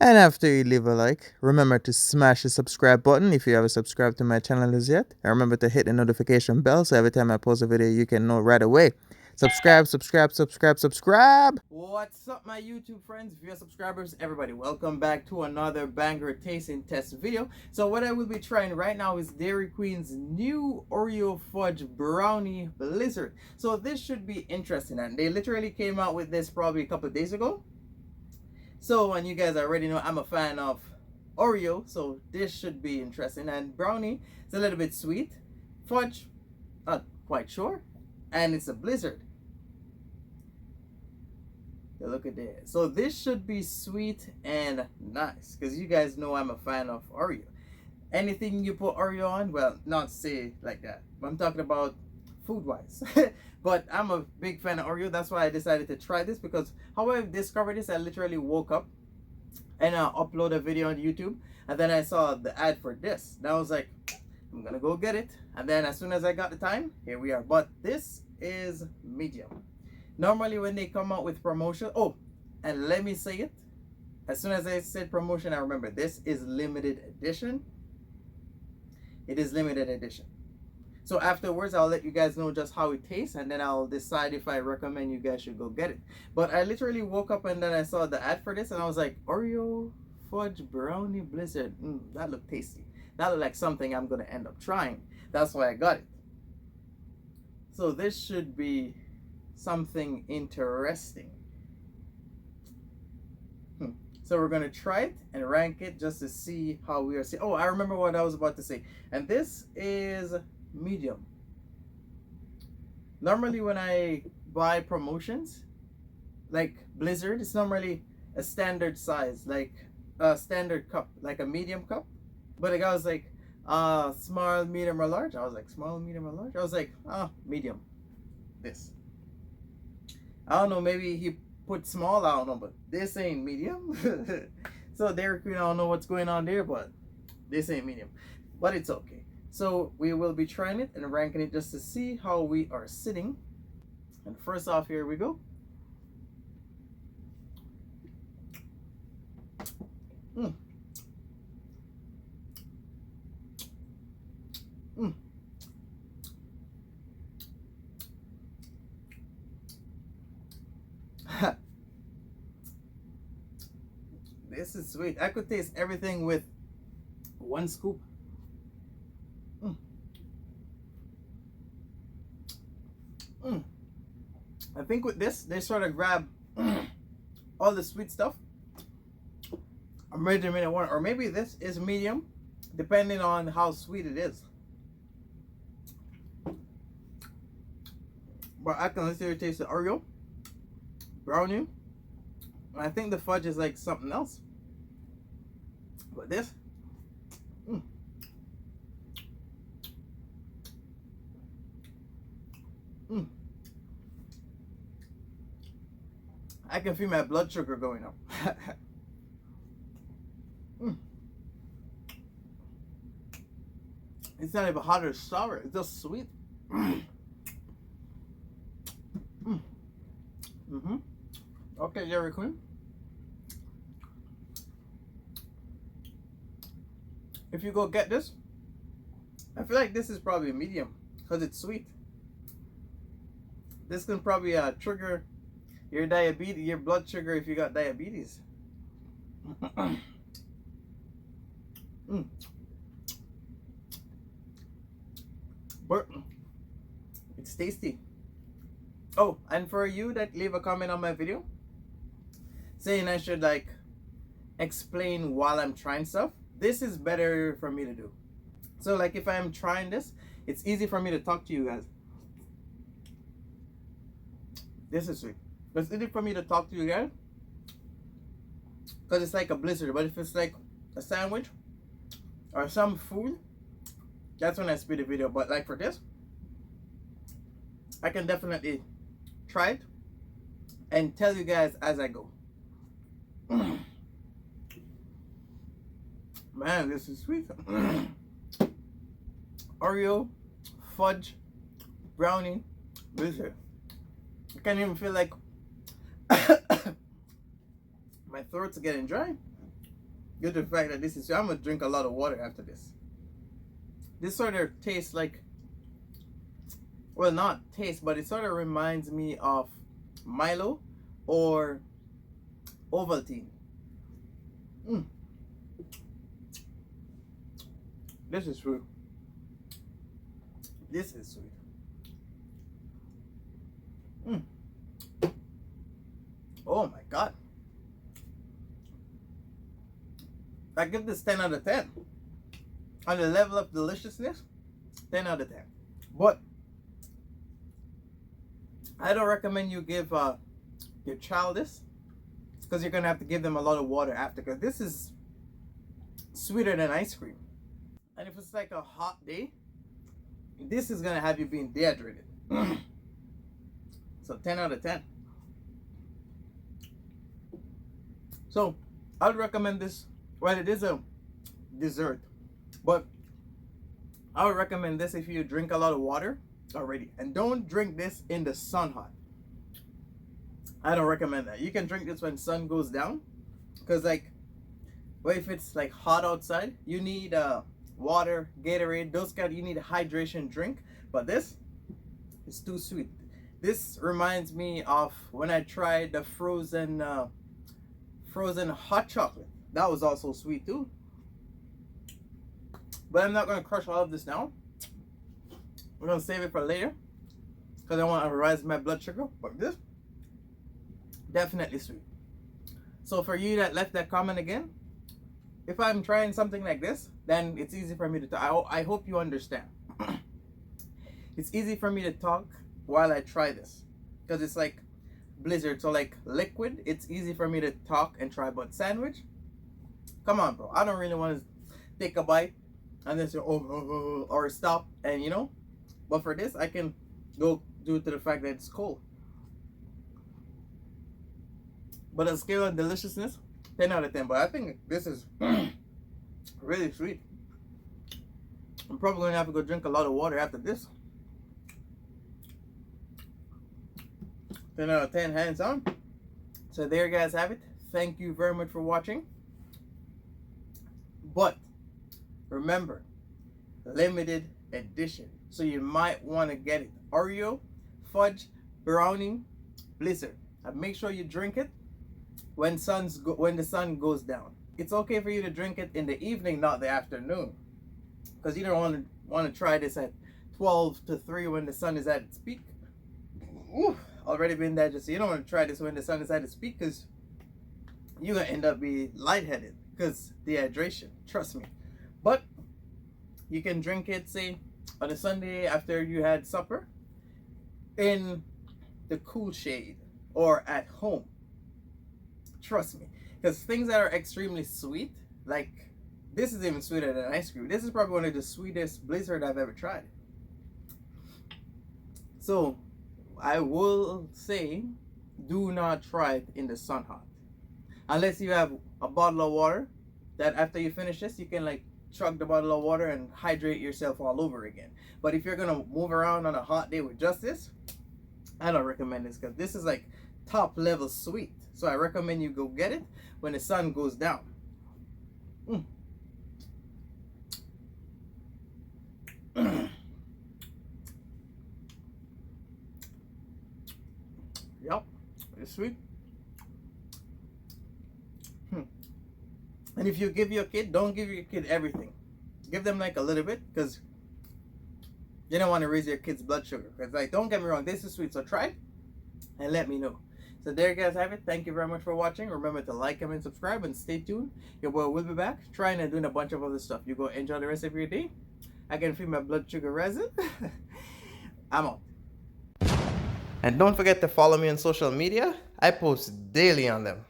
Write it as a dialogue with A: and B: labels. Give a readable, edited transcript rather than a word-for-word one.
A: And after you leave a like, remember to smash the subscribe button if you haven't subscribed to my channel as yet. And remember to hit the notification bell so every time I post a video you can know right away. Subscribe, subscribe, subscribe, subscribe. What's up, my YouTube friends, viewer subscribers, everybody? Welcome back to another banger tasting test video. So what I will be trying right now is Dairy Queen's new Oreo Fudge Brownie Blizzard. So this should be interesting, and they literally came out with this probably a couple of days ago. So, and you guys already know I'm a fan of Oreo, so this should be interesting. And Brownie is a little bit sweet. Fudge, not quite sure. And it's a blizzard. Look at that. So this should be sweet and nice, because you guys know I'm a fan of Oreo. Anything you put Oreo on, well, not say like that, but I'm talking about food wise. But I'm a big fan of Oreo. That's why I decided to try this, because how I discovered this, I literally woke up and I uploaded a video on YouTube, and then I saw the ad for this. And I was like, I'm gonna go get it. And then as soon as I got the time, here we are. But this is medium. Normally when they come out with promotion, oh, and let me say it, as soon as I said promotion, I remember this is limited edition. It is limited edition. So afterwards, I'll let you guys know just how it tastes, and then I'll decide if I recommend you guys should go get it. But I literally woke up and then I saw the ad for this, and I was like, Oreo Fudge Brownie Blizzard. That looked tasty. That looked like something I'm going to end up trying. That's why I got it. So this should be something interesting. So we're going to try it and rank it just to see how we are. Oh, I remember what I was about to say. And this is medium. Normally when I buy promotions like Blizzard, it's normally a standard size, like a standard cup, like a medium cup. But the guy was like, small, medium, or large. I was like, small, medium, or large. I was like, medium. This, I don't know, maybe he put small, I don't know, but this ain't medium. So Dairy Queen, I don't know what's going on there, but this ain't medium. But it's okay. So we will be trying it and ranking it just to see how we are sitting. And first off, here we go. This is sweet. I could taste everything with one scoop. I think with this, they sort of grab all the sweet stuff. I'm ready to minute one, or maybe this is medium, depending on how sweet it is. But I can literally taste the Oreo, Brownie. I think the fudge is like something else. But this, I can feel my blood sugar going up. It's not even hot or sour, it's just sweet. Okay, Dairy Queen. If you go get this, I feel like this is probably medium because it's sweet. This can probably trigger your diabetes, your blood sugar if you got diabetes. But it's tasty. Oh, and for you that leave a comment on my video saying I should like explain while I'm trying stuff, this is better for me to do. So like if I'm trying this, it's easy for me to talk to you guys. This is sweet. It's easy for me to talk to you guys because it's like a blizzard. But if it's like a sandwich or some food, that's when I speed the video. But like for this, I can definitely try it and tell you guys as I go. Man, this is sweet. Oreo, fudge, brownie, blizzard. I can't even feel like my throat's getting dry. due to the fact that this is, I'm gonna drink a lot of water after this. This sort of tastes like, well, not taste, but it sort of reminds me of Milo or Ovaltine. This is sweet. This is sweet. Oh my god. I give this 10 out of 10. On the level of deliciousness, 10 out of 10. But I don't recommend you give your child this, because you're gonna have to give them a lot of water after, because this is sweeter than ice cream. And if it's like a hot day, this is gonna have you being dehydrated. So 10 out of 10. So I would recommend this. Well, it is a dessert, but I would recommend this if you drink a lot of water already. And don't drink this in the sun hot. I don't recommend that. You can drink this when sun goes down, because like, well, if it's like hot outside, you need water, Gatorade, those kind. You need a hydration drink. But this is too sweet. This reminds me of when I tried the frozen hot chocolate. That was also sweet too. But I'm not gonna crush all of this now. We're gonna save it for later, because I want to rise my blood sugar. But this, definitely sweet. So for you that left that comment again, if I'm trying something like this, then it's easy for me to talk. I hope you understand. It's easy for me to talk while I try this, because it's like Blizzard, so like liquid, it's easy for me to talk and try. But sandwich, come on bro, I don't really want to take a bite and then say or stop, and you know. But for this, I can go due to the fact that it's cold. But on a scale of deliciousness, 10 out of 10. But I think this is really sweet. I'm probably gonna have to go drink a lot of water after this. 10 out of 10, hands on. So there you guys have it. Thank you very much for watching. But remember, limited edition. So you might want to get it. Oreo, Fudge, Brownie, Blizzard. And make sure you drink it when the sun goes down. It's okay for you to drink it in the evening, not the afternoon, because you don't want to try this at 12 to 3 when the sun is at its peak. Ooh, already been there. Just, you don't want to try this when the sun is at its peak, because you're gonna end up being lightheaded because dehydration. Trust me. But you can drink it, say, on a Sunday after you had supper, in the cool shade or at home. Trust me, because things that are extremely sweet, like this, is even sweeter than ice cream. This is probably one of the sweetest Blizzard I've ever tried. So I will say, do not try it in the sun hot, unless you have a bottle of water that after you finish this, you can like chug the bottle of water and hydrate yourself all over again. But if you're gonna move around on a hot day with just this, I don't recommend this, because this is like top level sweet. So I recommend you go get it when the sun goes down. Yep, it's sweet. And if you give your kid, don't give your kid everything. Give them like a little bit, because you don't want to raise your kid's blood sugar. Because like, don't get me wrong, this is sweet. So try it and let me know. So there you guys have it. Thank you very much for watching. Remember to like, comment, subscribe, and stay tuned. Your boy will be back trying and doing a bunch of other stuff. You go enjoy the rest of your day. I can feel my blood sugar rising. I'm out. And don't forget to follow me on social media. I post daily on them.